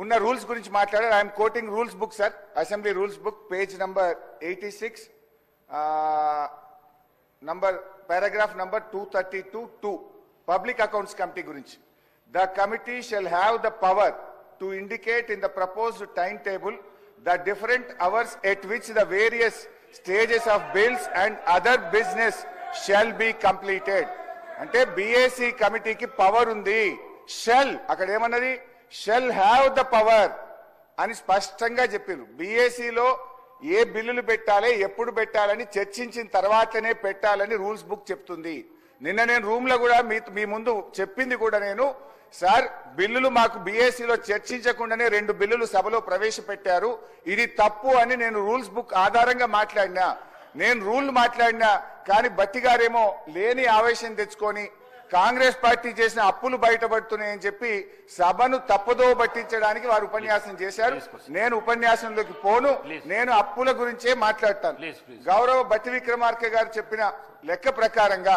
ఉన్న రూల్స్ గురించి మాట్లాడారు. I'm quoting rules book sir, assembly rules book page number 86 number paragraph number 232(2) public accounts committee గురించి. The committee shall have the power to indicate in the proposed time table the different hours at which the various stages of bills and other business shall be completed. అంటే BAC కమిటీకి power ఉంది. Shall అక్కడ ఏమన్నది, shell have the power అని స్పష్టంగా చెప్పిండ్రు. బిఏసిలో ఏ బిల్లులు పెట్టాలి, ఎప్పుడు పెట్టాలని చర్చించిన తర్వాతనే పెట్టాలని రూల్స్ బుక్ చెప్తుంది. నిన్న నేను రూమ్ లో కూడా మీ ముందు చెప్పింది కూడా నేను, సార్ బిల్లులు మాకు బిఏసిలో చర్చించకుండానే 2 బిల్లులు సభలో ప్రవేశపెట్టారు, ఇది తప్పు అని నేను రూల్స్ బుక్ ఆధారంగా మాట్లాడినా. నేను రూల్ మాట్లాడినా కానీ బట్టి గారేమో లేని ఆవేశం తెచ్చుకొని కాంగ్రెస్ పార్టీ చేసిన అప్పులు బయటపడుతున్నాయని చెప్పి సభను తప్పుదో పట్టించడానికి వారు ఉపన్యాసం చేశారు. నేను ఉపన్యాసంలోకి పోను, నేను అప్పుల గురించే మాట్లాడతాను. గౌరవ బట్టి విక్రమార్క గారు చెప్పిన లెక్క ప్రకారంగా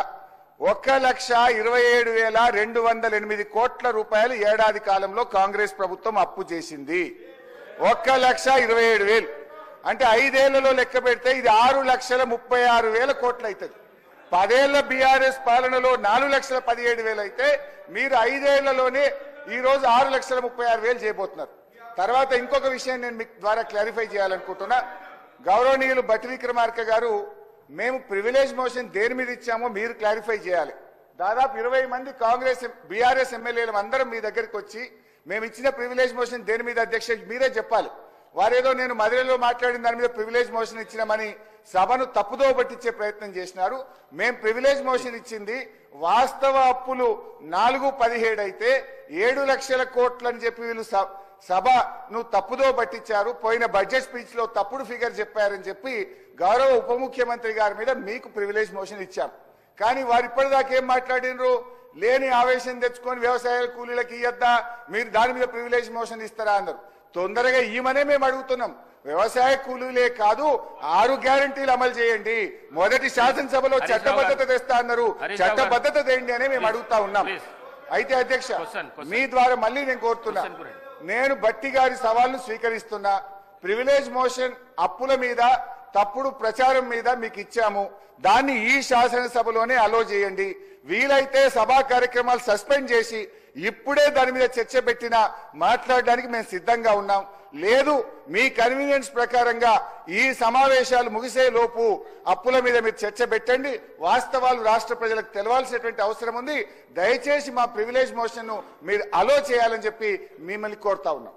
1,27,208 కోట్ల రూపాయలు ఏడాది కాలంలో కాంగ్రెస్ ప్రభుత్వం అప్పు చేసింది. 1,27,000 అంటే 5 ఏళ్లలో లెక్క పెడితే ఇది 6,36,000 కోట్లు అవుతుంది. 10 ఏళ్ల బీఆర్ఎస్ పాలనలో 4,17,000 అయితే మీరు 5 ఏళ్లలోనే ఈ రోజు 6,36,000 చేయబోతున్నారు. తర్వాత ఇంకొక విషయం నేను మీకు ద్వారా క్లారిఫై చేయాలనుకుంటున్నా. గౌరవనీయులు బట్టి విక్రమార్క గారు, మేము ప్రివిలేజ్ మోషన్ దేని మీద ఇచ్చామో మీరు క్లారిఫై చేయాలి. దాదాపు 20 మంది కాంగ్రెస్ బీఆర్ఎస్ ఎమ్మెల్యేలు అందరం మీ దగ్గరికి వచ్చి మేము ఇచ్చిన ప్రివిలేజ్ మోషన్ దేని మీద అధ్యక్ష మీరే చెప్పాలి. వారేదో నేను మధురలో మాట్లాడిన దాని మీద ప్రివిలేజ్ మోషన్ ఇచ్చినామని సభను తప్పుదో పట్టించే ప్రయత్నం చేసినారు. మేం ప్రివిలేజ్ మోషన్ ఇచ్చింది వాస్తవ అప్పులు 4,17 అయితే 7 లక్షల కోట్లని చెప్పి వీళ్ళు సభను తప్పుదో పట్టించారు. పోయిన బడ్జెట్ స్పీచ్ లో తప్పుడు ఫిగర్ చెప్పారని చెప్పి గౌరవ ఉప ముఖ్యమంత్రి గారి మీద మీకు ప్రివిలేజ్ మోషన్ ఇచ్చాం. కానీ వారు ఇప్పటిదాకా ఏం మాట్లాడినరు, లేని ఆవేశం తెచ్చుకొని వ్యవసాయ కూలీలకు ఇయ్యద్దా, మీరు దాని మీద ప్రివిలేజ్ మోషన్ ఇస్తారా అన్నారు. తొందరగా ఈమనే మేము అడుగుతున్నాం. వ్యవసాయ కూలీలే కాదు 6 గ్యారంటీలు అమలు చేయండి. మొదటి శాసనసభలో చట్టబద్ధత తెస్తా అన్నారు, చట్టబద్ధత తేండి అని మేము అడుగుతా ఉన్నాం. అయితే అధ్యక్ష మీ ద్వారా మళ్ళీ నేను కోరుతున్నా, నేను బట్టి గారి సవాల్ను స్వీకరిస్తున్నా. ప్రివిలేజ్ మోషన్ అప్పుల మీద తప్పుడు ప్రచారం మీద మీకు ఇచ్చాము, దాన్ని ఈ శాసనసభలోనే అలో చేయండి. వీలైతే సభా కార్యక్రమాలు సస్పెండ్ చేసి ఇప్పుడే దాని మీద చర్చ పెట్టినా మాట్లాడడానికి మేము సిద్ధంగా ఉన్నాం. లేదు మీ కన్వీనియన్స్ ప్రకారంగా ఈ సమావేశాలు ముగిసే లోపు అప్పుల మీద మీరు చర్చ పెట్టండి. వాస్తవాలు రాష్ట్ర ప్రజలకు తెలవాల్సినటువంటి అవసరం ఉంది. దయచేసి మా ప్రివిలేజ్ మోషన్ ను మీరు అలో చేయాలని చెప్పి మిమ్మల్ని కోరుతా ఉన్నాం.